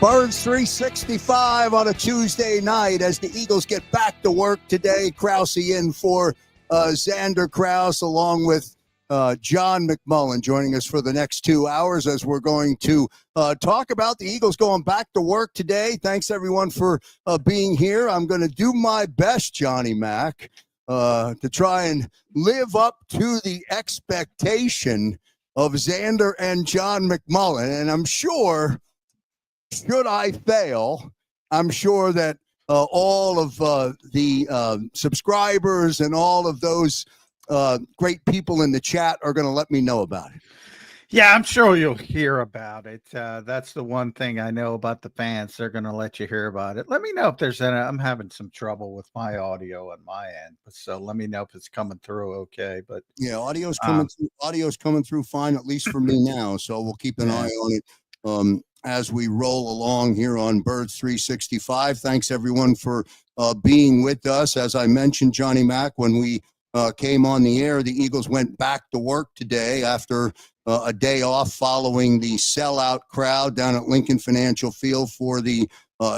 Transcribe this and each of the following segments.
Birds 365 on a Tuesday night as the Eagles get back to work today. Krause in for Zander Krause along with John McMullen joining us for the next 2 hours as we're going to talk about the Eagles going back to work today. Thanks, everyone, for being here. I'm going to do my best, Johnny Mac, to try and live up to the expectation of Zander and John McMullen. And I'm sure, should I fail, I'm sure that all of the subscribers and all of those great people in the chat are going to let me know about it. Yeah, I'm sure you'll hear about it. That's the one thing I know about the fans. They're going to let you hear about it. Let me know if there's any. I'm having some trouble with my audio on my end, so let me know if it's coming through okay. But yeah, audio's coming through fine, at least for me now. So we'll keep an eye on it as we roll along here on Birds 365. Thanks everyone for being with us. As I mentioned, Johnny Mac, when we came on the air, the Eagles went back to work today after a day off following the sellout crowd down at Lincoln Financial Field for the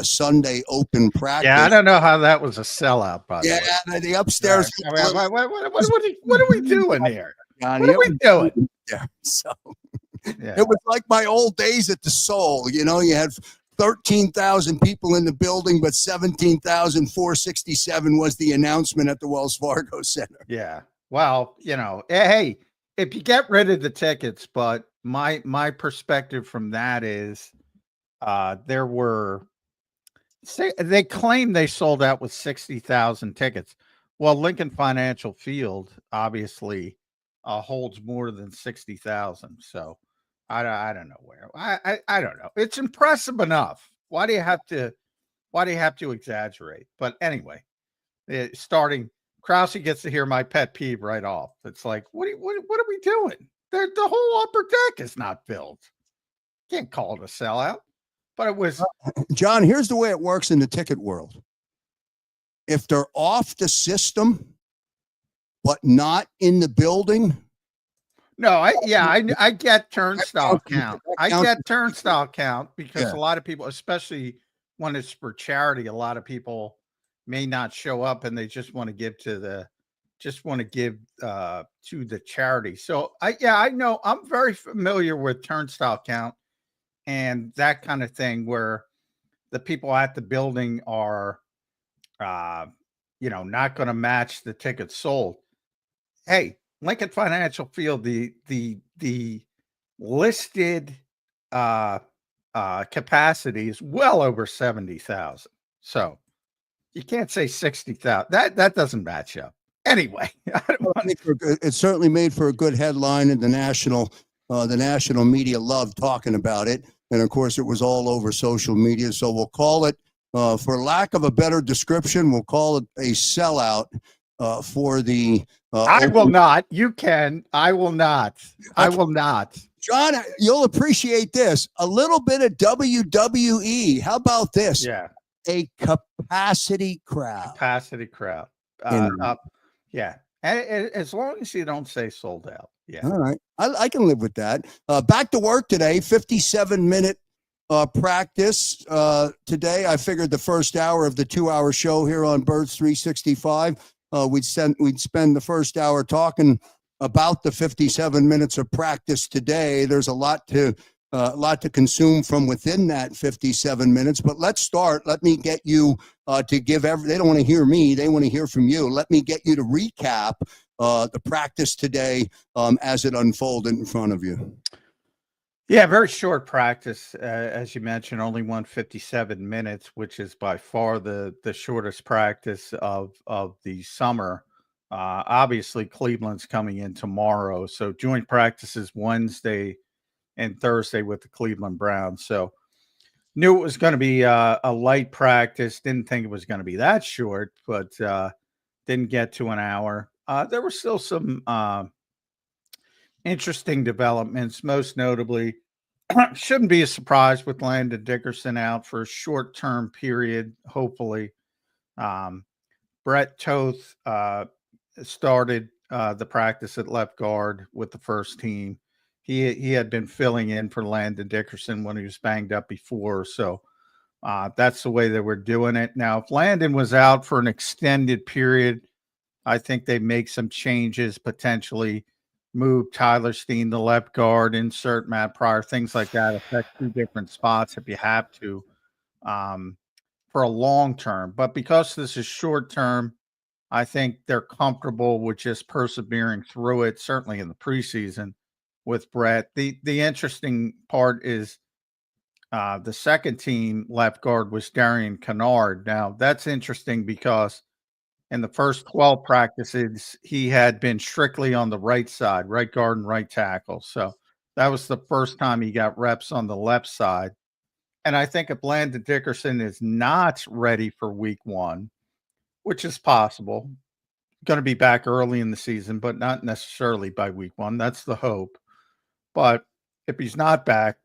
Sunday open practice. Yeah, I don't know how that was a sellout, by the way. Yeah, the upstairs. Right. What are we doing here? Johnny, what are we doing? Yeah, so it was like my old days at the Soul. You know, you had 13,000 people in the building, but 17,467 was the announcement at the Wells Fargo Center. Yeah. Well, you know, hey, if you get rid of the tickets, but my perspective from that is there were, they claim they sold out with 60,000 tickets. Well, Lincoln Financial Field obviously holds more than 60,000. So I don't know where. I don't know. It's impressive enough. Why do you have to exaggerate? But anyway, starting, Krause gets to hear my pet peeve right off. It's like, what are we doing? The whole upper deck is not filled. Can't call it a sellout. But it was. John, here's the way it works in the ticket world. If they're off the system, but not in the building. No, I get turnstile count. I get turnstile count because a lot of people, especially when it's for charity, a lot of people may not show up and they just want to give to the charity. So I know, I'm very familiar with turnstile count and that kind of thing where the people at the building are not going to match the tickets sold. Hey, Lincoln Financial Field, the listed capacity is well over 70,000. So you can't say 60,000. That doesn't match up. Anyway, it certainly made for a good headline, and the national media loved talking about it. And of course, it was all over social media. So we'll call it, for lack of a better description, we'll call it a sellout for the. I will not. You can. I will not. I will not. John, you'll appreciate this. A little bit of WWE. How about this? Yeah. A capacity crowd. Capacity crowd. Yeah. As long as you don't say sold out. Yeah. All right. I can live with that. Back to work today. 57-minute practice today. I figured the first hour of the 2-hour show here on Birds 365. We'd spend the first hour talking about the 57 minutes of practice today. There's a lot to consume from within that 57 minutes. But let's start. Let me get you to give they don't want to hear me. They want to hear from you. Let me get you to recap the practice today as it unfolded in front of you. Yeah, very short practice, as you mentioned, only 157 minutes, which is by far the shortest practice of the summer. Obviously, Cleveland's coming in tomorrow, so joint practices Wednesday and Thursday with the Cleveland Browns. So knew it was going to be a light practice. Didn't think it was going to be that short, but didn't get to an hour. There were still some interesting developments, most notably, shouldn't be a surprise with Landon Dickerson out for a short-term period, hopefully. Brett Toth started the practice at left guard with the first team. He had been filling in for Landon Dickerson when he was banged up before, so that's the way they were doing it. Now, if Landon was out for an extended period, I think they make some changes, potentially move Tyler Steen to left guard, insert Matt Pryor, things like that. Affect two different spots if you have to, for a long term. But because this is short term, I think they're comfortable with just persevering through it, certainly in the preseason with Brett. The interesting part is the second team left guard was Darian Kennard. Now, that's interesting because in the first 12 practices, he had been strictly on the right side, right guard and right tackle. So that was the first time he got reps on the left side. And I think if Landon Dickerson is not ready for week 1, which is possible, going to be back early in the season, but not necessarily by week 1. That's the hope. But if he's not back,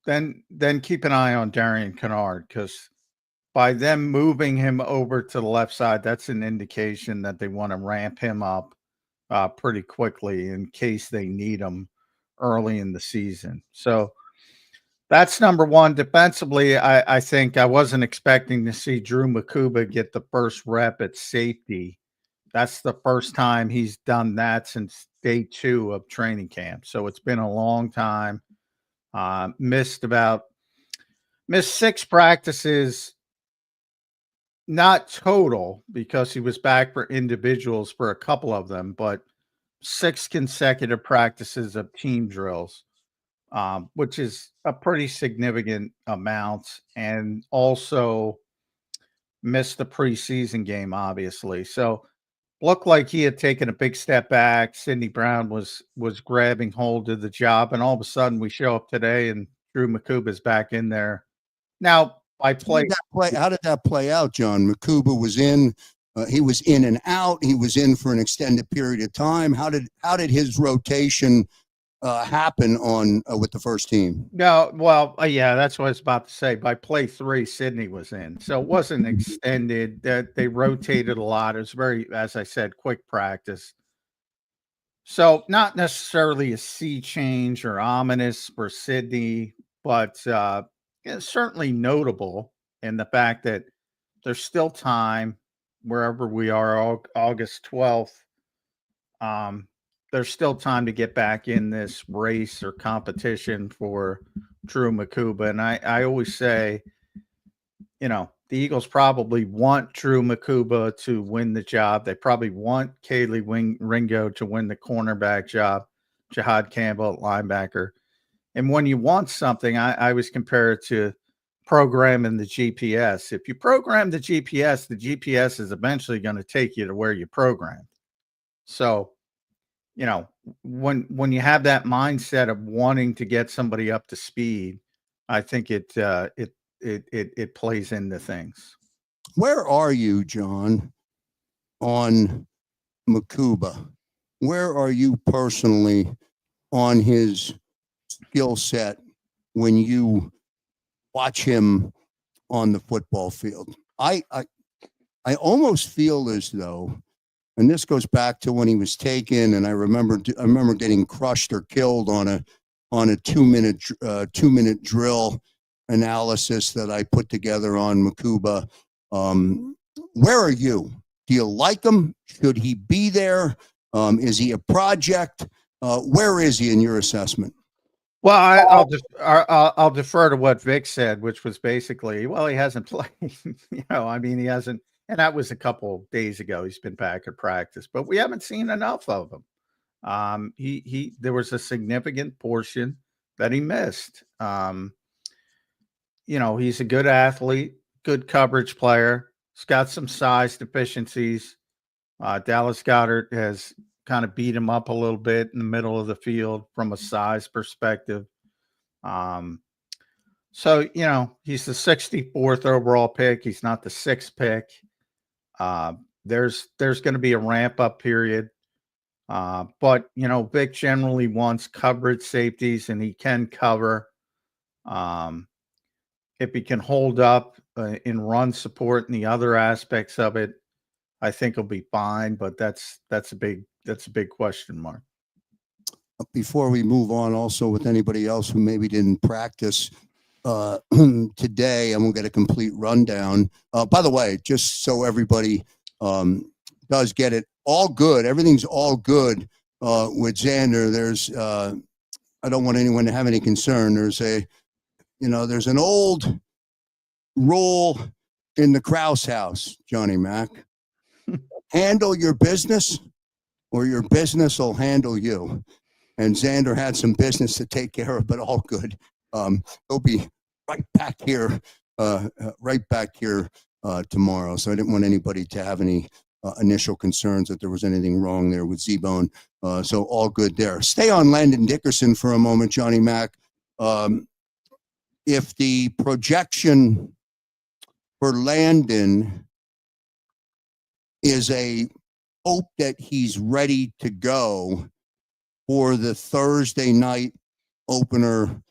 then keep an eye on Darian Kennard, because by them moving him over to the left side, that's an indication that they want to ramp him up pretty quickly in case they need him early in the season. So that's number one. Defensively, I think I wasn't expecting to see Drew Makuba get the first rep at safety. That's the first time he's done that since day 2 of training camp. So it's been a long time. Missed 6 practices, not total, because he was back for individuals for a couple of them, but 6 consecutive practices of team drills, which is a pretty significant amount, and also missed the preseason game, obviously. So looked like he had taken a big step back. Sidney Brown was grabbing hold of the job, and all of a sudden we show up today and Drew Makuba's back in there. Now, by play, how did that play out, John? Makuba was in. He was in and out. He was in for an extended period of time. How did his rotation happen on with the first team? No, well, yeah, that's what I was about to say. By play 3, Sidney was in, so it wasn't extended. That they rotated a lot. It was very, as I said, quick practice. So not necessarily a sea change or ominous for Sidney, but it's certainly notable in the fact that there's still time wherever we are, August 12th. There's still time to get back in this race or competition for Drew Makuba. And I always say, the Eagles probably want Drew Makuba to win the job. They probably want Kaylee Ringo to win the cornerback job, Jahad Campbell at linebacker. And when you want something, I always compare it to programming the GPS. If you program the GPS is eventually going to take you to where you programmed. So, when you have that mindset of wanting to get somebody up to speed, I think it plays into things. Where are you, John, on Makuba? Where are you personally on his skill set when you watch him on the football field? I almost feel as though, and this goes back to when he was taken, and I remember getting crushed or killed on a 2-minute drill analysis that I put together on Makuba. Where are you? Do you like him? Should he be there? Is he a project? Where is he in your assessment? Well, I'll defer to what Vic said, which was basically, well, he hasn't played. He hasn't, and that was a couple of days ago. He's been back at practice, but we haven't seen enough of him. There was a significant portion that he missed. He's a good athlete, good coverage player. He's got some size deficiencies. Dallas Goedert has kind of beat him up a little bit in the middle of the field from a size perspective. So, he's the 64th overall pick. He's not the 6th pick. There's going to be a ramp up period. But, Vic generally wants coverage safeties, and he can cover. If he can hold up in run support and the other aspects of it, I think he'll be fine. But that's a big question mark. before we move on, also with anybody else who maybe didn't practice today, and we'll get a complete rundown. By the way, just so everybody does get it, all good. Everything's all good with Zander. There's, I don't want anyone to have any concern. There's there's an old rule in the Krause house, Johnny Mac. Handle your business, or your business will handle you. And Zander had some business to take care of, but all good. He'll be right back here tomorrow. So I didn't want anybody to have any initial concerns that there was anything wrong there with Z-Bone. So all good there. Stay on Landon Dickerson for a moment, Johnny Mac. If the projection for Landon is a hope that he's ready to go for the Thursday night opener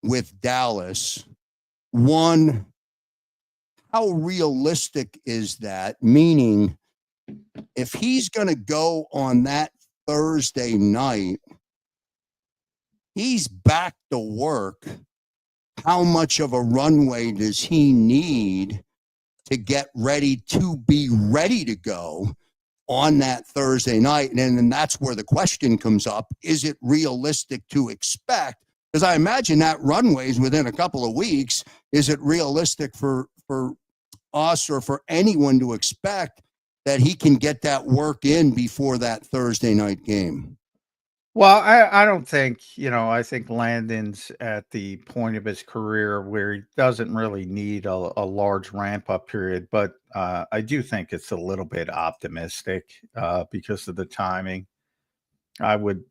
with Dallas, one, how realistic is that? Meaning, if he's going to go on that Thursday night, he's back to work. How much of a runway does he need to get ready to be ready to go on that Thursday night? And then that's where the question comes up. Is it realistic to expect? Because I imagine that runway is within a couple of weeks. Is it realistic for us or for anyone to expect that he can get that work in before that Thursday night game? Well, I don't think, I think Landon's at the point of his career where he doesn't really need a large ramp up period, but I do think it's a little bit optimistic because of the timing. I would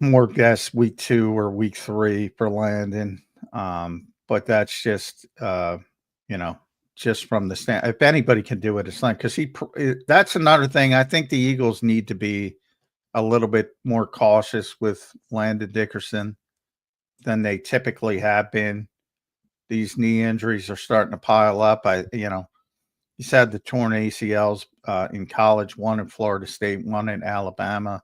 more guess week 2 or week 3 for Landon. But that's just, just from the stand. If anybody can do it, it's Landon, because that's another thing. I think the Eagles need to be a little bit more cautious with Landon Dickerson than they typically have been. These knee injuries are starting to pile up. He's had the torn ACLs in college, one in Florida State, one in Alabama.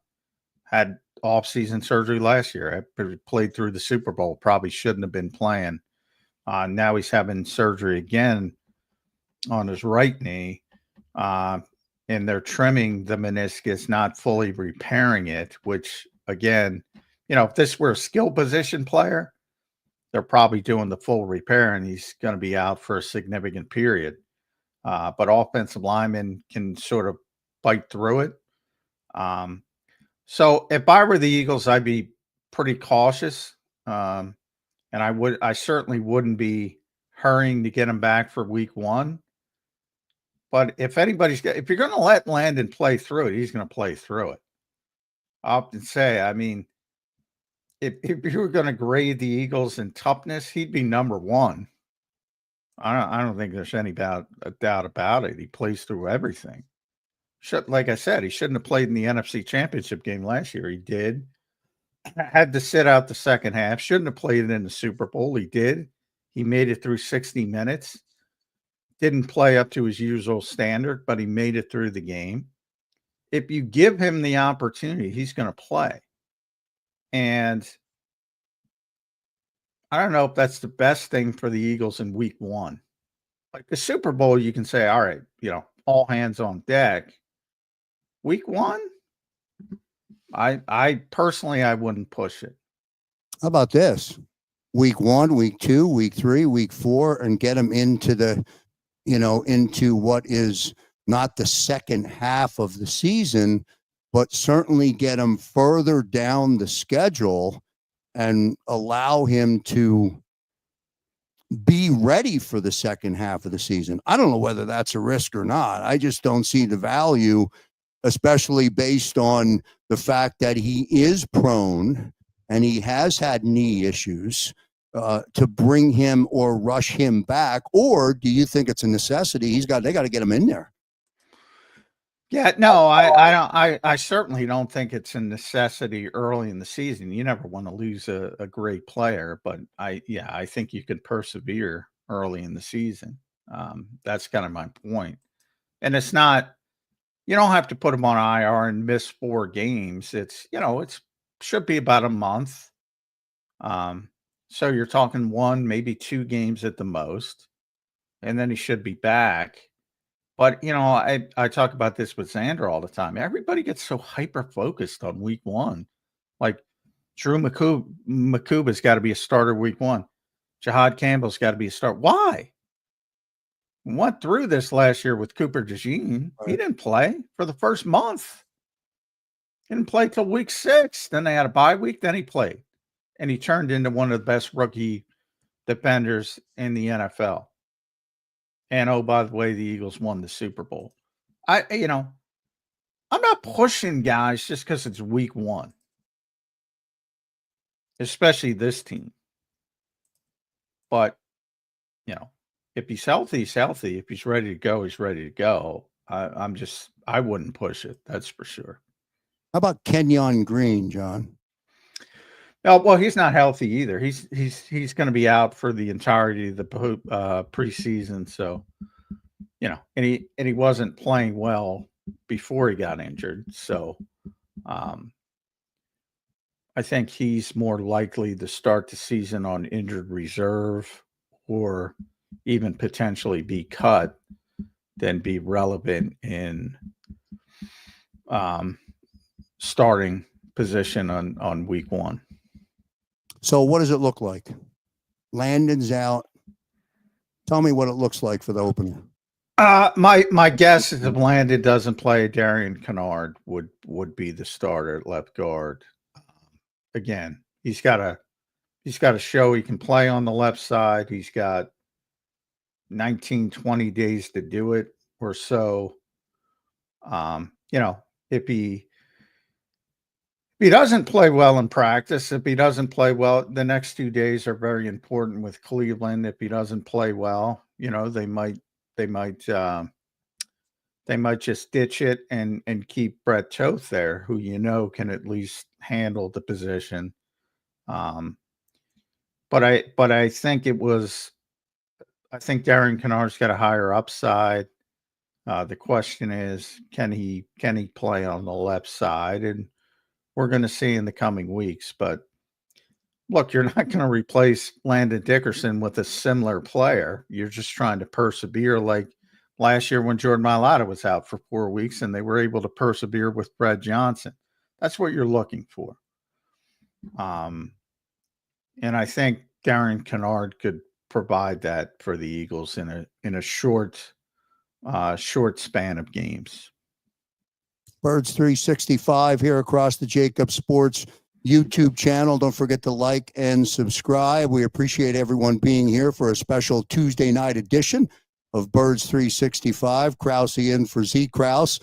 Had off-season surgery last year. Played through the Super Bowl. Probably shouldn't have been playing. Now he's having surgery again on his right knee. And they're trimming the meniscus, not fully repairing it, which, again, if this were a skill position player, they're probably doing the full repair, and he's going to be out for a significant period. But offensive linemen can sort of bite through it. So if I were the Eagles, I'd be pretty cautious. And I certainly wouldn't be hurrying to get him back for week 1. But if you're going to let Landon play through it, he's going to play through it. I often say, if you were going to grade the Eagles in toughness, he'd be number 1. I don't think there's any doubt about it. He plays through everything. Like I said, he shouldn't have played in the NFC Championship game last year. He did. Had to sit out the second half. Shouldn't have played in the Super Bowl. He did. He made it through 60 minutes. Didn't play up to his usual standard, but he made it through the game. If you give him the opportunity, he's going to play. And I don't know if that's the best thing for the Eagles in week 1. Like the Super Bowl, you can say, all right, all hands on deck. Week 1, I personally, I wouldn't push it. How about this? Week 1, week 2, week 3, week 4, and get him into into what is not the second half of the season, but certainly get him further down the schedule and allow him to be ready for the second half of the season. I don't know whether that's a risk or not. I just don't see the value, especially based on the fact that he is prone and he has had knee issues. To bring him or rush him back, or do you think it's a necessity? They got to get him in there. Yeah, no, I don't. I certainly don't think it's a necessity early in the season. You never want to lose a great player, but I think you can persevere early in the season. That's kind of my point. And it's not you don't have to put him on IR and miss 4 games. It's, it's should be about a month. So you're talking 1, maybe 2 games at the most, and then he should be back. But, I talk about this with Zander all the time. Everybody gets so hyper-focused on week 1. Like, Drew Makuba's got to be a starter week 1. Jahad Campbell's got to be a start. Why? Went through this last year with Cooper DeJean. Right. He didn't play for the first month. He didn't play till week 6. Then they had a bye week. Then he played. And he turned into one of the best rookie defenders in the NFL. And, oh, by the way, the Eagles won the Super Bowl. I'm not pushing guys just because it's week 1. Especially this team. But, if he's healthy, he's healthy. If he's ready to go, he's ready to go. I wouldn't push it. That's for sure. How about Kenyon Green, John? Oh, well, he's not healthy either. He's going to be out for the entirety of the preseason. So, and he wasn't playing well before he got injured. So, I think he's more likely to start the season on injured reserve or even potentially be cut than be relevant in starting position on week 1. So what does it look like? Landon's out. Tell me what it looks like for the opener. My guess is if Landon doesn't play, Darian Kennard would be the starter at left guard. Again, he's got to show he can play on the left side. He's got 19, 20 days to do it or so. If he doesn't play well in practice, if he doesn't play well, the next 2 days are very important with Cleveland. If he doesn't play well, they might just ditch it and keep Brett Toth there, who can at least handle the position. But I think Darian Kennard's got a higher upside. The question is, can he play on the left side? And we're going to see in the coming weeks. But look, you're not going to replace Landon Dickerson with a similar player. You're just trying to persevere, like last year when Jordan Mailata was out for 4 weeks, and they were able to persevere with Brad Johnson. That's what you're looking for. And I think Darian Kennard could provide that for the Eagles in a short span of games. Birds 365 here across the JAKIB Sports YouTube channel. Don't forget to like and subscribe. We appreciate everyone being here for a special Tuesday night edition of Birds 365. Krause in for Z Krause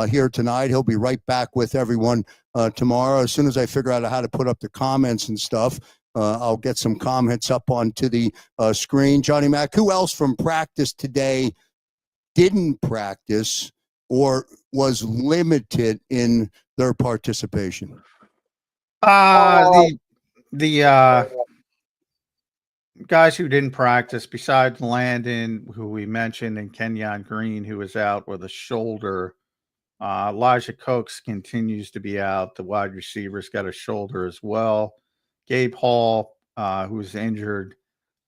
here tonight. He'll be right back with everyone tomorrow. As soon as I figure out how to put up the comments and stuff, I'll get some comments up onto the screen. Johnny Mac, who else from practice today didn't practice or was limited in their participation? The guys who didn't practice, besides Landon, who we mentioned, and Kenyon Green, who is out with a shoulder. Elijah Cooks continues to be out. The wide receiver's got a shoulder as well. Gabe Hall, who's injured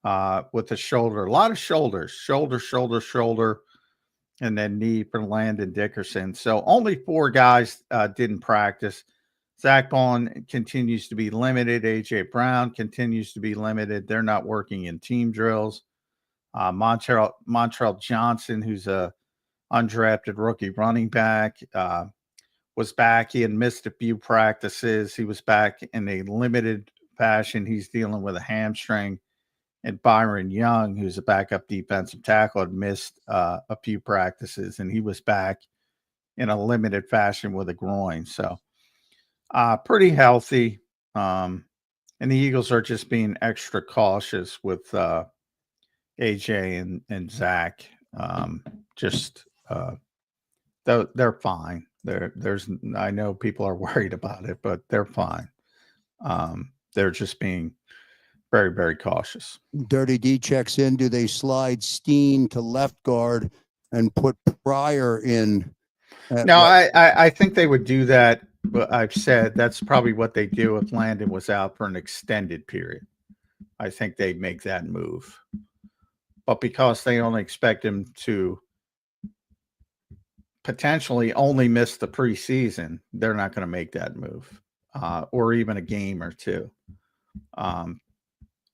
with a shoulder. A lot of shoulders. Shoulder. And then knee for Landon Dickerson. So only 4 guys didn't practice. Zach Bond continues to be limited. A.J. Brown continues to be limited. They're not working in team drills. Montrell Johnson, who's a undrafted rookie running back, was back. He had missed a few practices. He was back in a limited fashion. He's dealing with a hamstring. And Byron Young, who's a backup defensive tackle, had missed a few practices, and he was back in a limited fashion with a groin. So pretty healthy. And the Eagles are just being extra cautious with AJ and Zach. They're fine. I know people are worried about it, but they're fine. They're just being very, very cautious. Dirty D checks in. Do they slide Steen to left guard and put Pryor in No, I think they would do that. But I've said that's probably what they do if Landon was out for an extended period. I think they'd make that move. But because they only expect him to potentially only miss the preseason, they're not going to make that move, or even a game or two.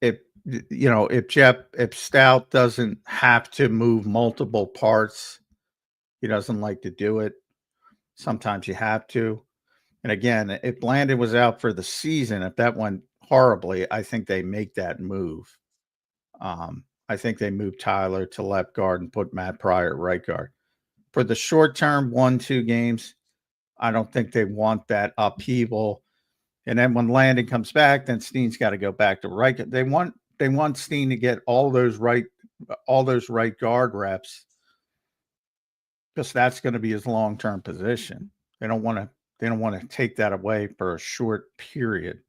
If if Stout doesn't have to move multiple parts, he doesn't like to do it. Sometimes you have to. And again, if Landon was out for the season, if that went horribly, I think they make that move. I think they move Tyler to left guard and put Matt Pryor at right guard. For the short term, 1-2 games, I don't think they want that upheaval. And then when Landon comes back, then Steen's got to go back to right. They want Steen to get all those right guard reps, because that's going to be his long-term position. They don't want to take that away for a short period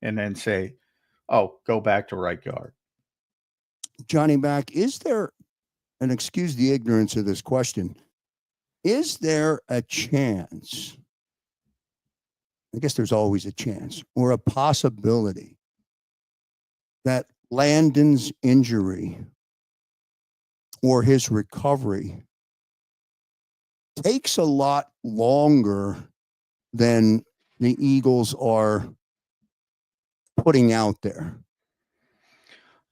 and then say, oh, go back to right guard. Johnny Mac, is there, and excuse the ignorance of this question, is there a chance, I guess there's always a chance, or a possibility that Landon's injury or his recovery takes a lot longer than the Eagles are putting out there?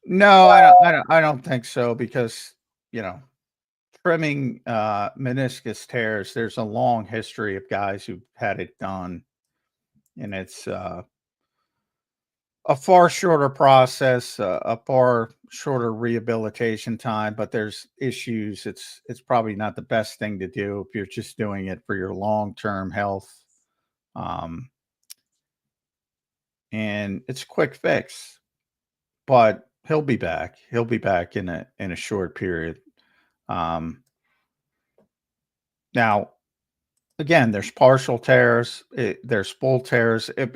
No, I don't think so, because, trimming meniscus tears, there's a long history of guys who've had it done, and it's a far shorter process, a far shorter rehabilitation time, but there's issues. It's probably not the best thing to do if you're just doing it for your long-term health. And it's a quick fix, but he'll be back. He'll be back in a short period. Now, again, there's partial tears. There's full tears. If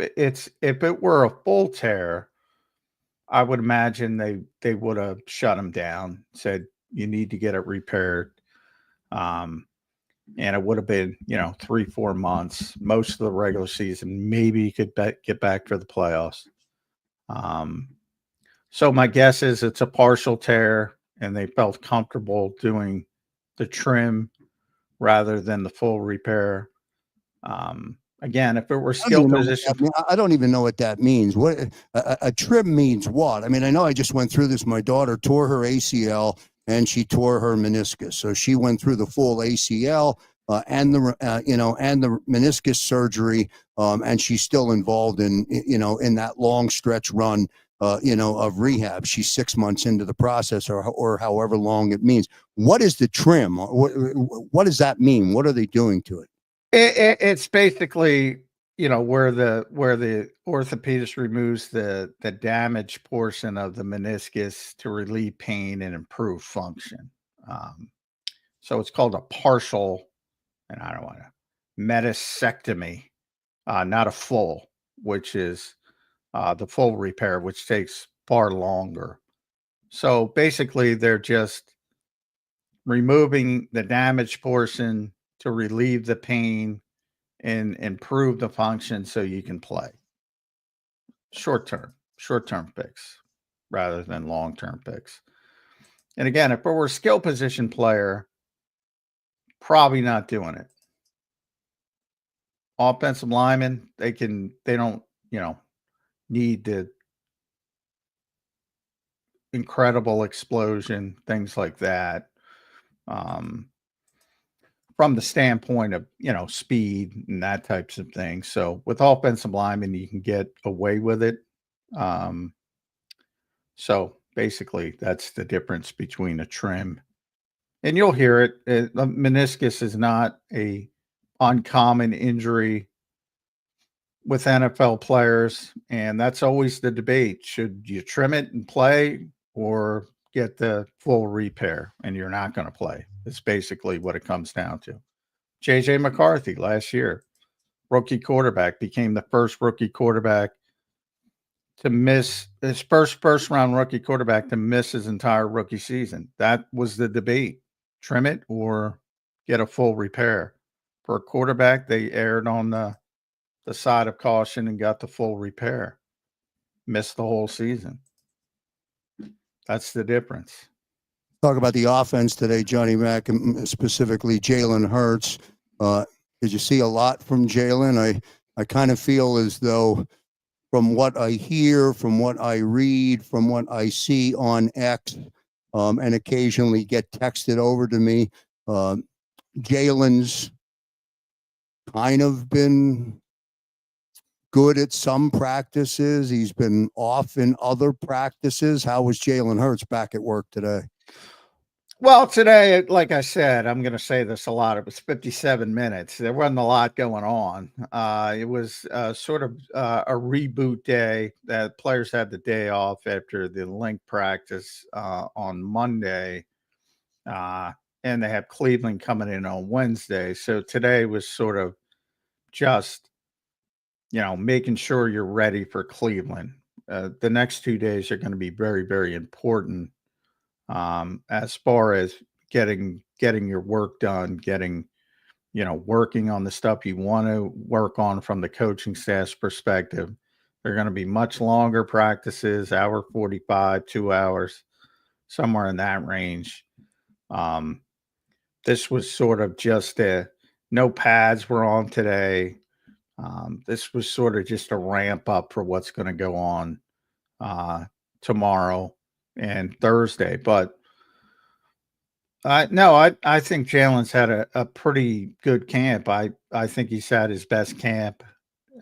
it were a full tear, I would imagine they would have shut him down, said you need to get it repaired. And it would have been, 3-4 months, most of the regular season. Maybe you could get back for the playoffs. So my guess is it's a partial tear, and they felt comfortable doing the trim rather than the full repair. Again, if it were skill position, I don't even know what that means. What a trim means? What? I mean, I know I just went through this. My daughter tore her ACL and she tore her meniscus, so she went through the full ACL and the meniscus surgery, and she's still involved in that long stretch run of rehab. She's 6 months into the process, or however long it means. What is the trim? What does that mean? What are they doing to it? It's basically, where the orthopedist removes the damaged portion of the meniscus to relieve pain and improve function. So it's called a partial, and I don't want to, meniscectomy, not a full, which is the full repair, which takes far longer. So basically, they're just removing the damaged portion to relieve the pain and improve the function so you can play. Short-term fix rather than long-term fix. And again, if it were a skill position player, probably not doing it. Offensive linemen, they don't, need the incredible explosion, things like that. From the standpoint of, speed and that types of things. So with offensive linemen, you can get away with it. So basically that's the difference between a trim, and you'll hear it. The meniscus is not a uncommon injury with NFL players, and that's always the debate. Should you trim it and play, or get the full repair and you're not going to play? It's basically what it comes down to. JJ McCarthy last year, rookie quarterback, became the first rookie quarterback to miss his first round rookie quarterback to miss his entire rookie season. That was the debate: trim it or get a full repair. For a quarterback, they erred on the side of caution and got the full repair. Missed the whole season. That's the difference. Talk about the offense today, Johnny Mack, and specifically Jaylen Herds. Did you see a lot from Jalen? I kind of feel as though, from what I hear, from what I read, from what I see on X, and occasionally get texted over to me, Jalen's kind of been good at some practices. He's been off in other practices. How was Jaylen Herds back at work today? Well, today, like I said, I'm going to say this a lot. It was 57 minutes. There wasn't a lot going on. It was sort of a reboot day that players had the day off after the link practice on Monday. And they have Cleveland coming in on Wednesday. So today was sort of just, making sure you're ready for Cleveland. The next 2 days are going to be very, very important. As far as getting your work done, working on the stuff you want to work on from the coaching staff's perspective. They're going to be much longer practices, hour 45, 2 hours, somewhere in that range. This was sort of just no pads were on today. This was sort of just a ramp up for what's going to go on tomorrow and Thursday. But no, I think Jalen's had a pretty good camp. I think he's had his best camp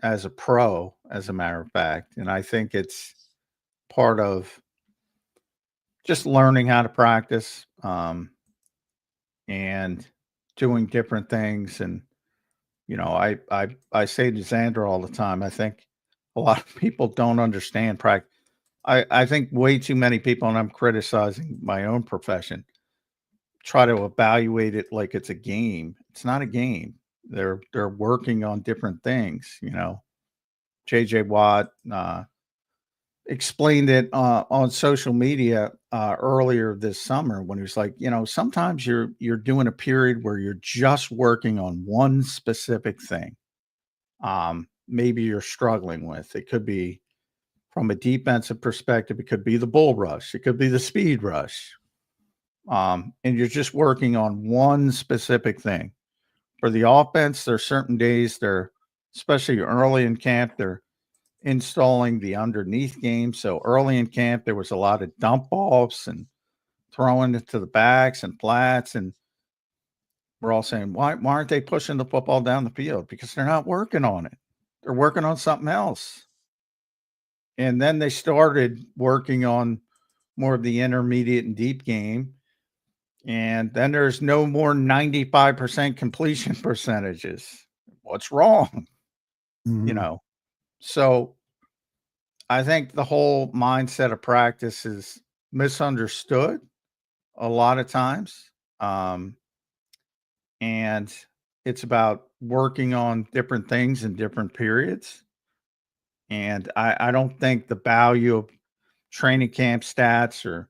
as a pro, as a matter of fact. And I think it's part of just learning how to practice and doing different things. And, I say to Zander all the time, I think a lot of people don't understand practice. I think way too many people, and I'm criticizing my own profession, try to evaluate it like it's a game. It's not a game. They're working on different things. JJ Watt explained it on social media earlier this summer when he was like, sometimes you're doing a period where you're just working on one specific thing. Maybe you're struggling with. It could be from a defensive perspective. It could be the bull rush. It could be the speed rush. And you're just working on one specific thing. For the offense, there's certain days especially early in camp, they're installing the underneath game. So early in camp, there was a lot of dump offs and throwing it to the backs and flats. And we're all saying, why aren't they pushing the football down the field? Because they're not working on it. They're working on something else. And then they started working on more of the intermediate and deep game. And then there's no more 95% completion percentages. What's wrong? Mm-hmm. So I think the whole mindset of practice is misunderstood a lot of times. And it's about working on different things in different periods. And I don't think the value of training camp stats or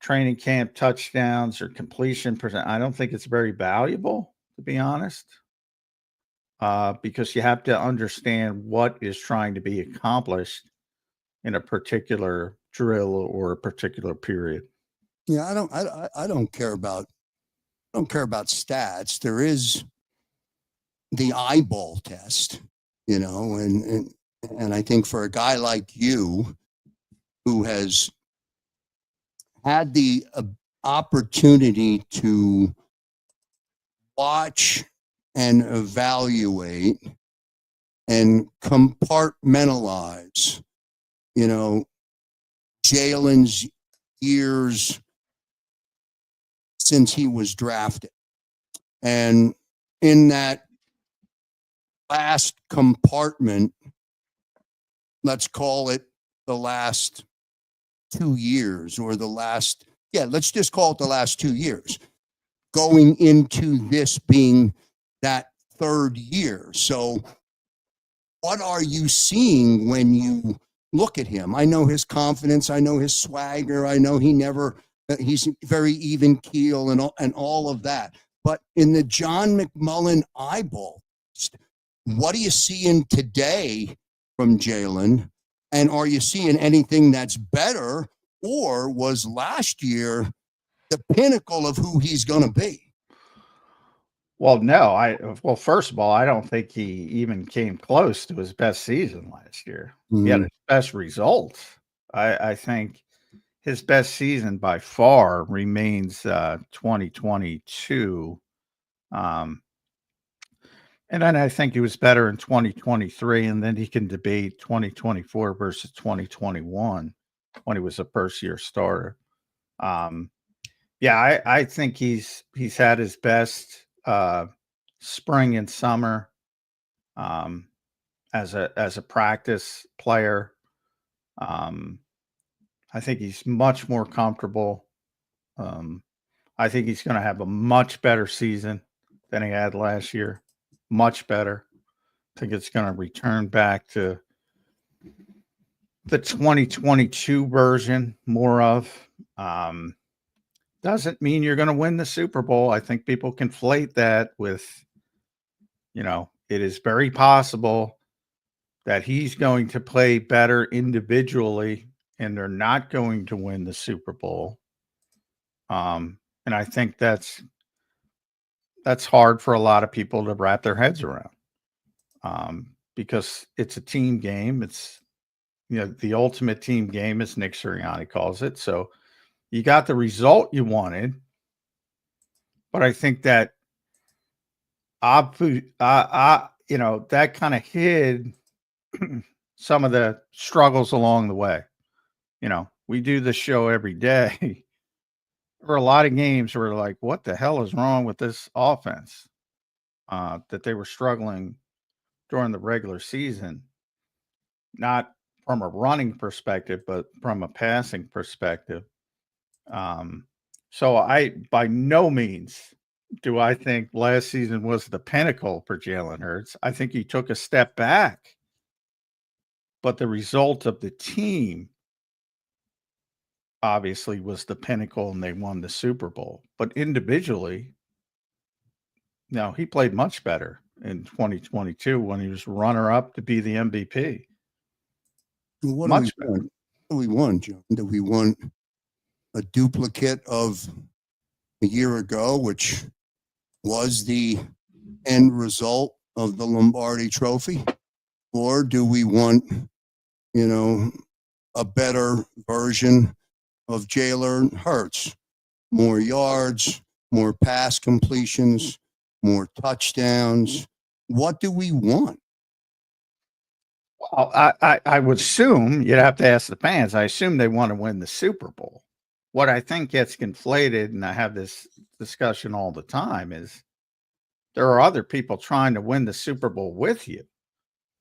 training camp touchdowns or completion percent, I don't think it's very valuable, to be honest, because you have to understand what is trying to be accomplished in a particular drill or a particular period. Yeah, I don't care about stats. There is the eyeball test, and I think for a guy like you who has had the opportunity to watch and evaluate and compartmentalize, Jalen's years since he was drafted. And in that last compartment, let's call it the last 2 years, or let's just call it the last 2 years, going into this being that third year. So what are you seeing when you look at him? I know his confidence. I know his swagger. I know he's very even keel and all of that. But in the John McMullen eyeball, what are you seeing today from Jaylen? And are you seeing anything that's better, or was last year the pinnacle of who he's going to be? Well, no, well, first of all, I don't think he even came close to his best season last year. He had his best results. I think his best season by far remains 2022. And then I think he was better in 2023, and then he can debate 2024 versus 2021 when he was a first-year starter. Yeah, I think he's had his best spring and summer as a practice player. I think he's much more comfortable. I think he's going to have a much better season than he had last year. Much better. I think it's going to return back to the 2022 version more of. Doesn't mean you're going to win the Super Bowl. I think people conflate that with, it is very possible that he's going to play better individually and they're not going to win the Super Bowl. And I think that's hard for a lot of people to wrap their heads around, because it's a team game. It's, the ultimate team game, as Nick Sirianni calls it. So you got the result you wanted, but I think that, that kind of hid some of the struggles along the way. We do this show every day. There were a lot of games where like, what the hell is wrong with this offense? That they were struggling during the regular season, not from a running perspective, but from a passing perspective. So by no means do I think last season was the pinnacle for Jaylen Herds. I think he took a step back, but the result of the team obviously was the pinnacle and they won the Super Bowl. But individually, no, he played much better in 2022 when he was runner-up to be the MVP. What do we want, John? Do we want a duplicate of a year ago, which was the end result of the Lombardi Trophy? Or do we want, a better version of Jaylen Herds? More yards, more pass completions, more touchdowns. What do we want? Well, I would assume you'd have to ask the fans. I assume they want to win the Super Bowl. What I think gets conflated, and I have this discussion all the time, is there are other people trying to win the Super Bowl with you.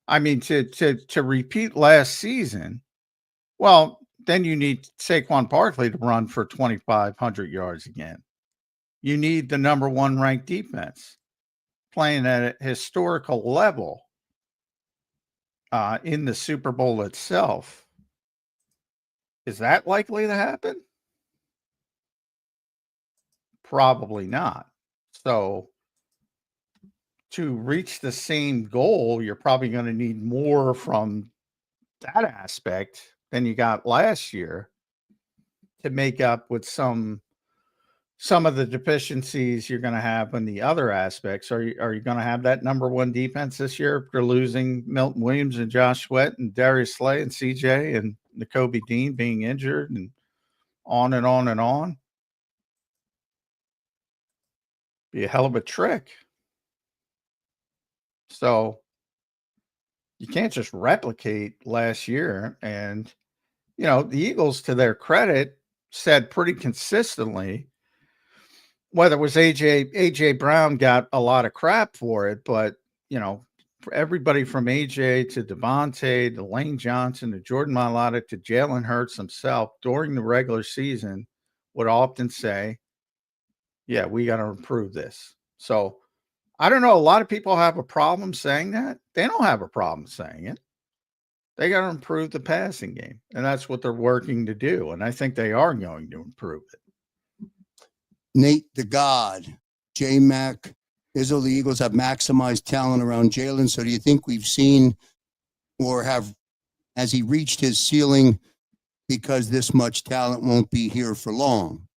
I mean, to repeat last season, well, then you need Saquon Barkley to run for 2,500 yards again. You need the number one ranked defense playing at a historical level in the Super Bowl itself. Is that likely to happen? Probably not. So to reach the same goal, you're probably going to need more from that aspect than you got last year to make up with some of the deficiencies you're going to have in the other aspects. Are you going to have that number one defense this year after losing Milton Williams and Josh Sweat and Darius Slay and CJ and Nakobe Dean being injured and on and on and on? Be a hell of a trick. So you can't just replicate last year. And, the Eagles, to their credit, said pretty consistently, whether it was AJ Brown got a lot of crap for it, but, for everybody from AJ to Devontae to Lane Johnson to Jordan Mailata to Jalen Hurts himself during the regular season would often say, yeah, we got to improve this. So I don't know. A lot of people have a problem saying that. They don't have a problem saying it. They got to improve the passing game. And that's what they're working to do. And I think they are going to improve it. Nate the God J-Mac, Izzo, the Eagles have maximized talent around Jalen. So do you think we've seen or has he reached his ceiling because this much talent won't be here for long?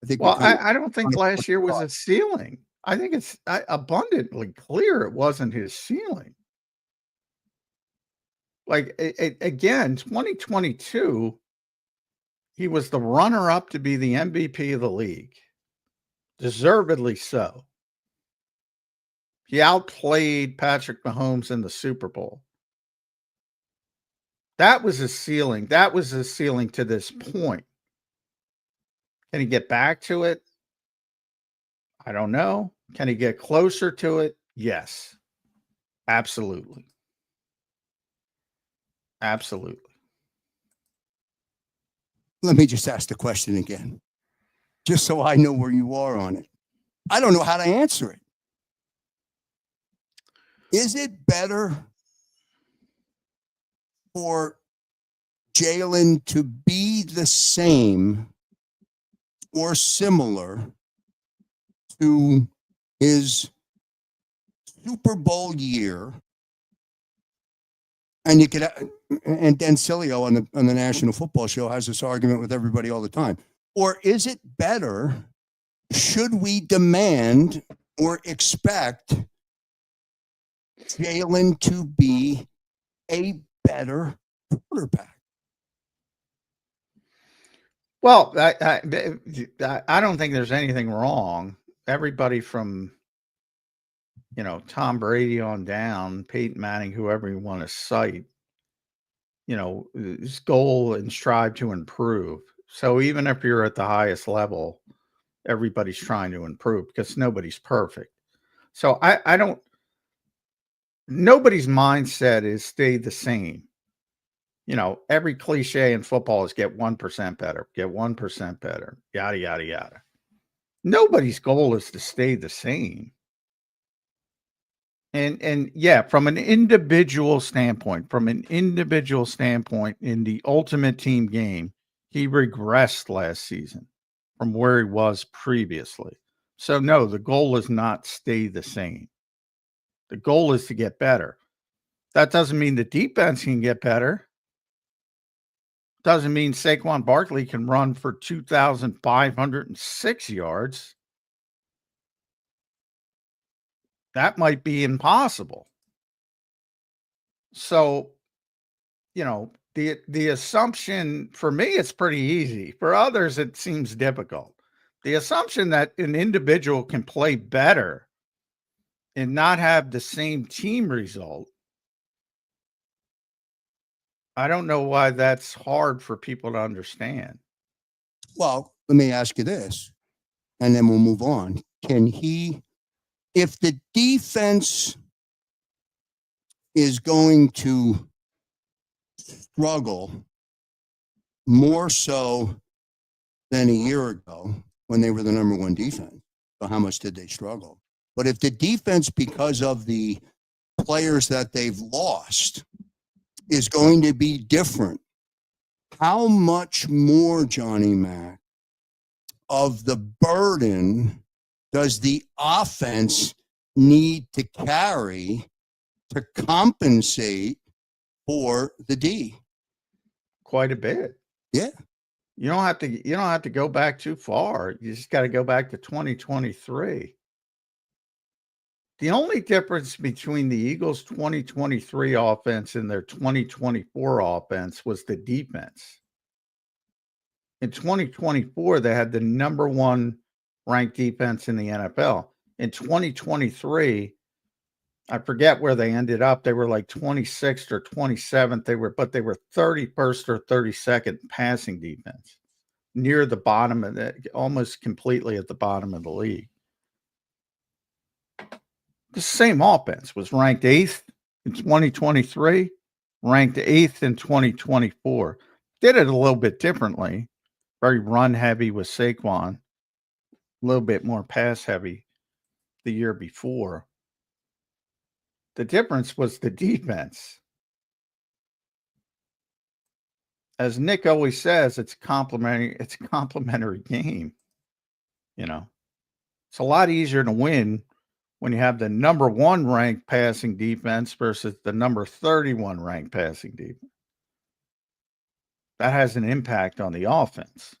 I think Well, I don't think last year was a ceiling. I think it's abundantly clear it wasn't his ceiling. Like, again, 2022, he was the runner-up to be the MVP of the league. Deservedly so. He outplayed Patrick Mahomes in the Super Bowl. That was his ceiling. That was his ceiling to this point. Can he get back to it? I don't know. Can he get closer to it? Yes. Absolutely. Absolutely. Let me just ask the question again, just so I know where you are on it. I don't know how to answer it. Is it better for Jalen to be the same or similar to his Super Bowl year? And you could, and Dan Sileo on the National Football Show has this argument with everybody all the time. Or is it better? Should we demand or expect Jalen to be a better quarterback? Well, I don't think there's anything wrong. Everybody from, Tom Brady on down, Peyton Manning, whoever you want to cite, his goal and strive to improve. So even if you're at the highest level, everybody's trying to improve because nobody's perfect. So nobody's mindset is stay the same. Every cliche in football is get 1% better, get 1% better, yada, yada, yada. Nobody's goal is to stay the same. And yeah, from an individual standpoint, in the ultimate team game, he regressed last season from where he was previously. So no, the goal is not stay the same. The goal is to get better. That doesn't mean the defense can get better. Doesn't mean Saquon Barkley can run for 2,506 yards. That might be impossible. So, the assumption for me, it's pretty easy. For others, it seems difficult. The assumption that an individual can play better and not have the same team result, I don't know why that's hard for people to understand. Well, let me ask you this, and then we'll move on. If the defense is going to struggle more so than a year ago when they were the number one defense, so how much did they struggle? But if the defense, because of the players that they've lost, is going to be different, how much more, Johnny Mac, of the burden does the offense need to carry to compensate for the D? Quite a bit. Yeah. You don't have to go back too far. You just got to go back to 2023. The only difference between the Eagles' 2023 offense and their 2024 offense was the defense. In 2024, they had the number one ranked defense in the NFL. In 2023, I forget where they ended up. They were like 26th or 27th. They were 31st or 32nd passing defense, near the bottom of almost completely at the bottom of the league. The same offense was ranked 8th in 2023, ranked 8th in 2024. Did it a little bit differently. Very run heavy with Saquon, a little bit more pass heavy the year before. The difference was the defense. As Nick always says, it's a complementary game. It's It's a lot easier to win when you have the number 1 ranked passing defense versus the number 31 ranked passing defense. That has an impact on the offense.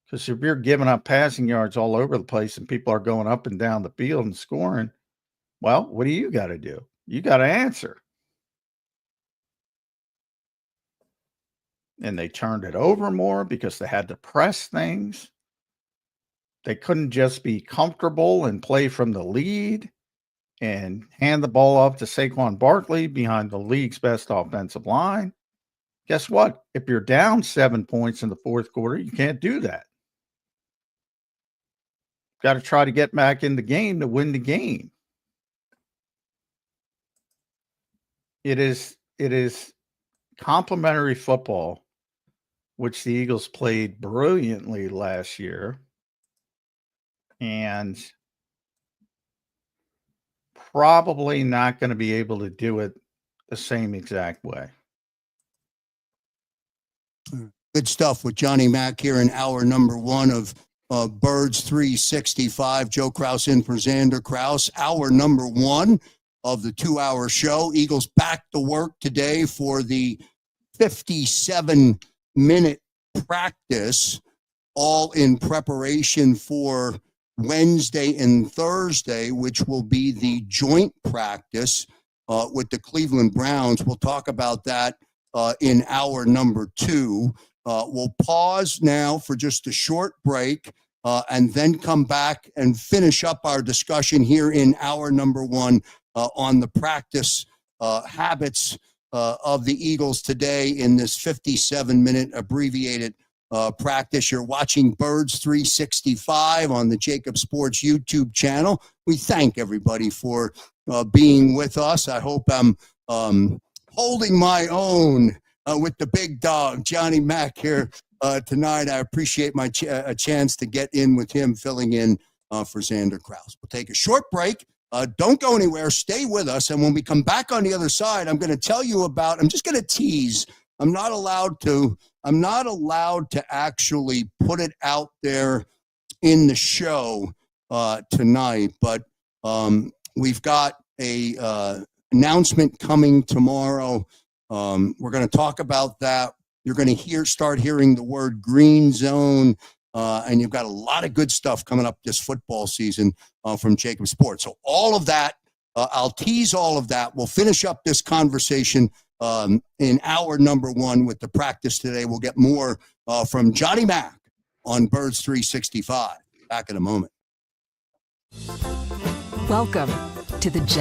Because if you're giving up passing yards all over the place and people are going up and down the field and scoring, well, what do you got to do? You got to answer. And they turned it over more because they had to press things. They couldn't just be comfortable and play from the lead and hand the ball off to Saquon Barkley behind the league's best offensive line. Guess what? If you're down 7 points in the fourth quarter, you can't do that. Got to try to get back in the game to win the game. It is complementary football, which the Eagles played brilliantly last year, and probably not going to be able to do it the same exact way. Good stuff with Johnny Mack here in hour number 1 of Birds 365. Joe Krause in for Zander Krause. Hour number 1 of the 2-hour show. Eagles back to work today for the 57-minute practice, all in preparation for Wednesday and Thursday, which will be the joint practice with the Cleveland Browns. We'll talk about that in hour number 2. We'll pause now for just a short break and then come back and finish up our discussion here in hour number 1 on the practice habits of the Eagles today in this 57-minute abbreviated practice. You're watching Birds 365 on the JAKIB Sports YouTube channel. We thank everybody for being with us. I hope I'm holding my own with the big dog, Johnny Mack, here tonight. I appreciate my a chance to get in with him, filling in for Zander Krause. We'll take a short break. Don't go anywhere. Stay with us. And when we come back on the other side, I'm going to tell you about, I'm just going to tease. I'm not allowed to actually put it out there in the show tonight, but we've got a announcement coming tomorrow. We're going to talk about that. You're going to start hearing the word green zone, and you've got a lot of good stuff coming up this football season from JAKIB Sports. So all of that, I'll tease all of that. We'll finish up this conversation in hour number 1 with the practice today. We'll get more from Johnny Mack on Birds 365. Back in a moment. Welcome to the